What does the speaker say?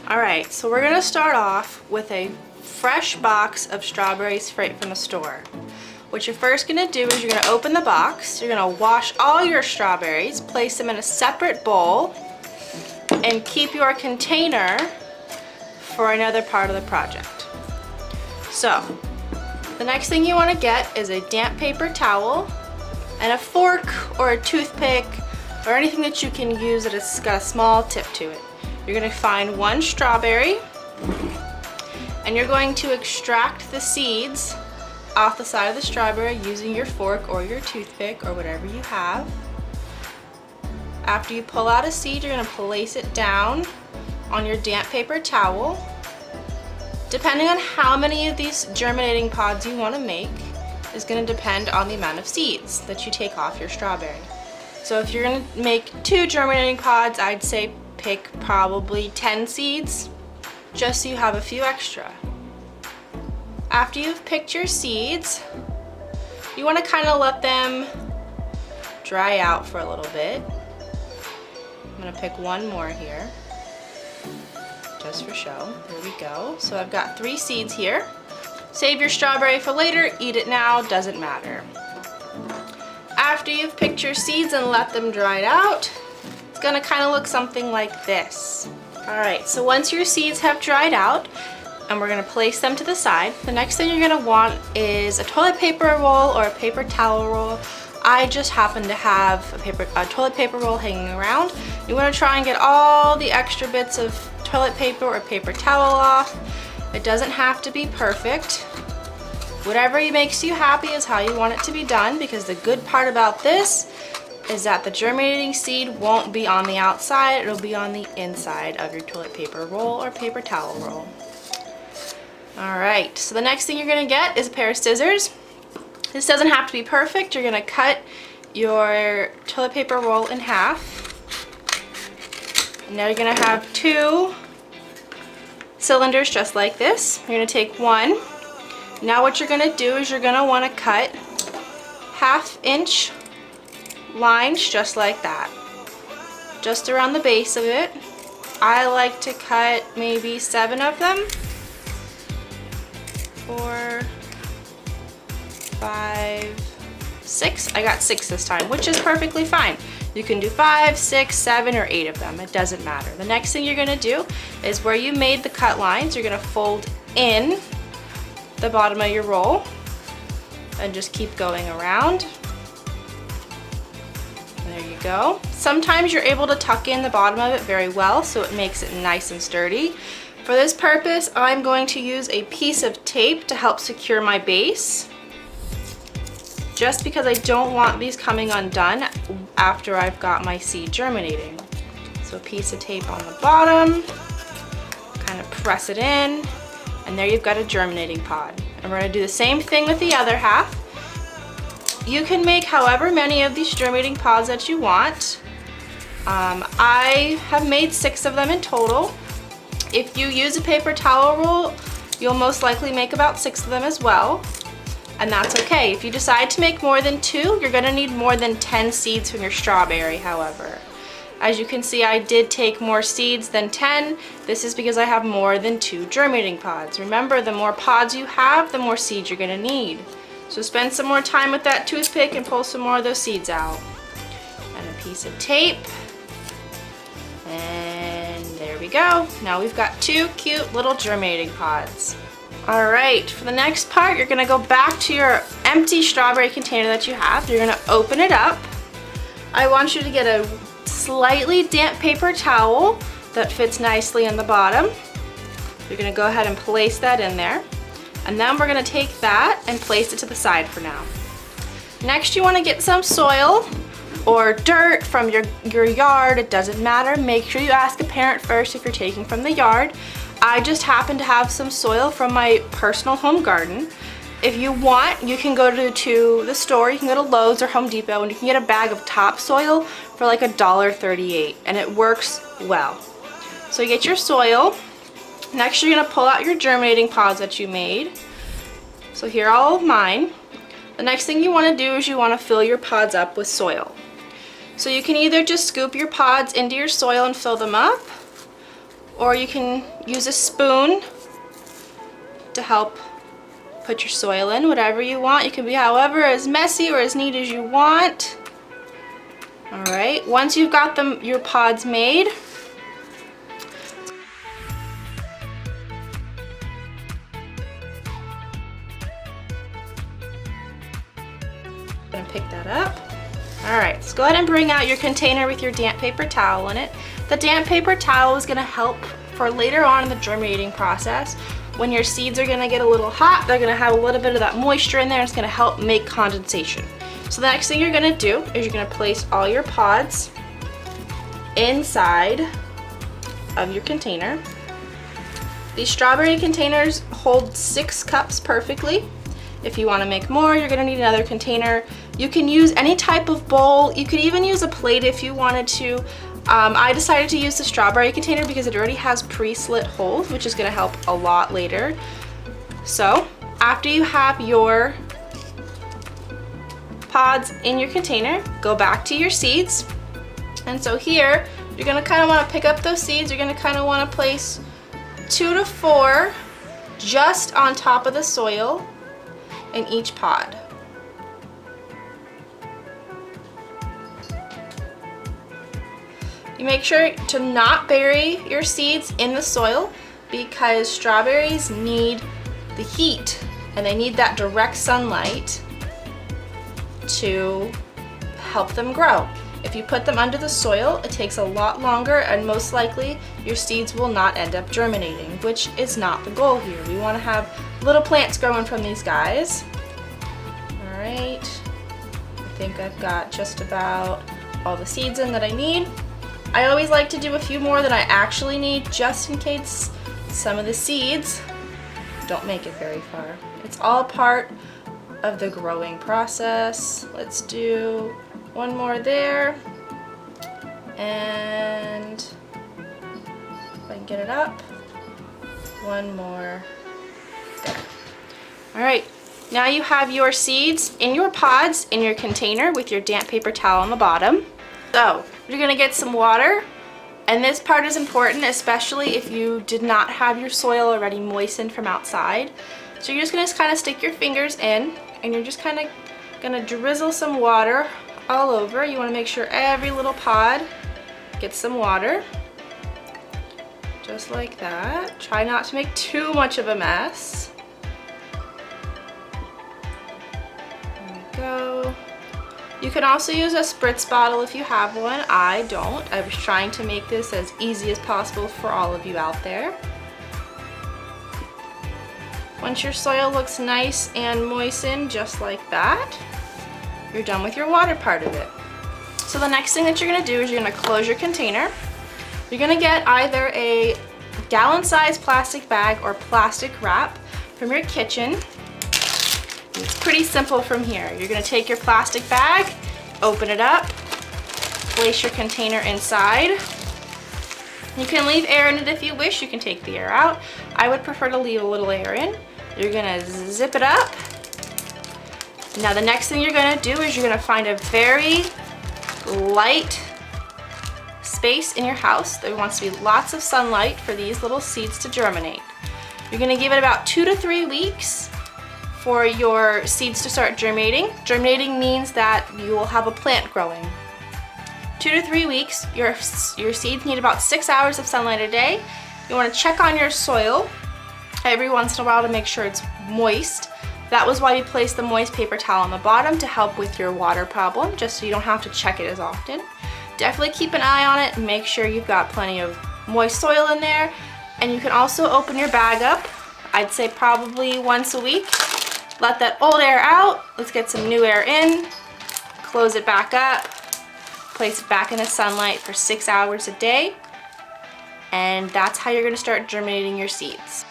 Alright, so we're gonna start off with a fresh box of strawberries straight from the store. What you're first gonna do is you're gonna open the box, you're gonna wash all your strawberries, place them in a separate bowl, and keep your container for another part of the project. So, the next thing you wanna get is a damp paper towel and a fork or a toothpick or anything that you can use that has got a small tip to it. You're gonna find one strawberry and you're going to extract the seeds off the side of the strawberry using your fork or your toothpick or whatever you have. After you pull out a seed, you're gonna place it down on your damp paper towel. Depending on how many of these germinating pods you wanna make is gonna depend on the amount of seeds that you take off your strawberry. So if you're gonna make 2 germinating pods, I'd say pick probably 10 seeds, just so you have a few extra. After you've picked your seeds, you want to kind of let them dry out for a little bit. I'm going to pick one more here, just for show. There we go. So I've got 3 seeds here. Save your strawberry for later, eat it now, doesn't matter. After you've picked your seeds and let them dry out, it's going to kind of look something like this. Alright, so once your seeds have dried out, and we're going to place them to the side, the next thing you're going to want is a toilet paper roll or a paper towel roll. I just happen to have a toilet paper roll hanging around. You want to try and get all the extra bits of toilet paper or paper towel off. It doesn't have to be perfect. Whatever makes you happy is how you want it to be done, because the good part about this is that the germinating seed won't be on the outside, it'll be on the inside of your toilet paper roll or paper towel roll. Alright, so the next thing you're going to get is a pair of scissors. This doesn't have to be perfect. You're going to cut your toilet paper roll in half. And now you're going to have 2 cylinders just like this. You're going to take one. Now what you're going to do is you're going to want to cut 1/2 inch lines just like that. Just around the base of it. I like to cut maybe 7 of them. 4, 5, 6. I got 6 this time, which is perfectly fine. You can do 5, 6, 7, or 8 of them. It doesn't matter. The next thing you're going to do is where you made the cut lines, you're going to fold in the bottom of your roll and just keep going around. And there you go. Sometimes you're able to tuck in the bottom of it very well, so it makes it nice and sturdy. For this purpose, I'm going to use a piece of tape to help secure my base, just because I don't want these coming undone after I've got my seed germinating. So a piece of tape on the bottom, kind of press it in, and there you've got a germinating pod. And we're going to do the same thing with the other half. You can make however many of these germinating pods that you want. I have made 6 of them in total. If you use a paper towel roll, you'll most likely make about 6 of them as well, and that's okay. If you decide to make more than 2, you're going to need more than 10 seeds from your strawberry, however. As you can see, I did take more seeds than 10. This is because I have more than 2 germinating pods. Remember, the more pods you have, the more seeds you're going to need. So spend some more time with that toothpick and pull some more of those seeds out. And a piece of tape. And there we go. Now we've got 2 cute little germinating pods. Alright, for the next part, you're going to go back to your empty strawberry container that you have. You're going to open it up. I want you to get a slightly damp paper towel that fits nicely in the bottom. You're going to go ahead and place that in there. And then we're going to take that and place it to the side for now. Next, you want to get some soil or dirt from your yard. It doesn't matter. Make sure you ask a parent first if you're taking from the yard. I just happen to have some soil from my personal home garden. If you want, you can go to the store, you can go to Lowe's or Home Depot, and you can get a bag of topsoil for like $1.38, and it works well. So you get your soil. Next, you're going to pull out your germinating pods that you made. So here are all of mine. The next thing you want to do is you want to fill your pods up with soil. So you can either just scoop your pods into your soil and fill them up, or you can use a spoon to help put your soil in, whatever you want. You can be however as messy or as neat as you want. All right, once you've got your pods made, I'm gonna pick that up. All right, let's go ahead and bring out your container with your damp paper towel in it. The damp paper towel is gonna help for later on in the germinating process. When your seeds are gonna get a little hot, they're gonna have a little bit of that moisture in there. It's gonna help make condensation. So the next thing you're gonna do is you're gonna place all your pods inside of your container. These strawberry containers hold 6 cups perfectly. If you wanna make more, you're gonna need another container. You can use any type of bowl. You could even use a plate if you wanted to. I decided to use the strawberry container because it already has pre-slit holes, which is gonna help a lot later. So after you have your pods in your container, go back to your seeds. And so here, you're gonna kinda wanna pick up those seeds. You're gonna kinda wanna place 2 to 4 just on top of the soil in each pod. You make sure to not bury your seeds in the soil because strawberries need the heat and they need that direct sunlight to help them grow. If you put them under the soil, it takes a lot longer and most likely your seeds will not end up germinating, which is not the goal here. We want to have little plants growing from these guys. All right, I think I've got just about all the seeds in that I need. I always like to do a few more than I actually need just in case some of the seeds don't make it very far. It's all part of the growing process. Let's do one more there, and if I can get it up, one more there. All right, now you have your seeds in your pods in your container with your damp paper towel on the bottom. So you're gonna get some water, and this part is important, especially if you did not have your soil already moistened from outside. So you're just gonna kind of stick your fingers in, and you're just kind of gonna drizzle some water all over. You wanna make sure every little pod gets some water, just like that. Try not to make too much of a mess. There we go. You can also use a spritz bottle if you have one. I don't. I was trying to make this as easy as possible for all of you out there. Once your soil looks nice and moistened, just like that, you're done with your water part of it. So the next thing that you're gonna do is you're gonna close your container. You're gonna get either a gallon-sized plastic bag or plastic wrap from your kitchen. It's pretty simple from here. You're gonna take your plastic bag, open it up, place your container inside. You can leave air in it if you wish. You can take the air out. I would prefer to leave a little air in. You're gonna zip it up. Now the next thing you're gonna do is you're gonna find a very light space in your house. There wants to be lots of sunlight for these little seeds to germinate. You're gonna give it about 2 to 3 weeks for your seeds to start germinating. Germinating means that you will have a plant growing. 2 to 3 weeks, your seeds need about 6 hours of sunlight a day. You wanna check on your soil every once in a while to make sure it's moist. That was why we placed the moist paper towel on the bottom to help with your water problem, just so you don't have to check it as often. Definitely keep an eye on it and make sure you've got plenty of moist soil in there. And you can also open your bag up, I'd say probably once a week. Let that old air out, let's get some new air in, close it back up, place it back in the sunlight for 6 hours a day, and that's how you're gonna start germinating your seeds.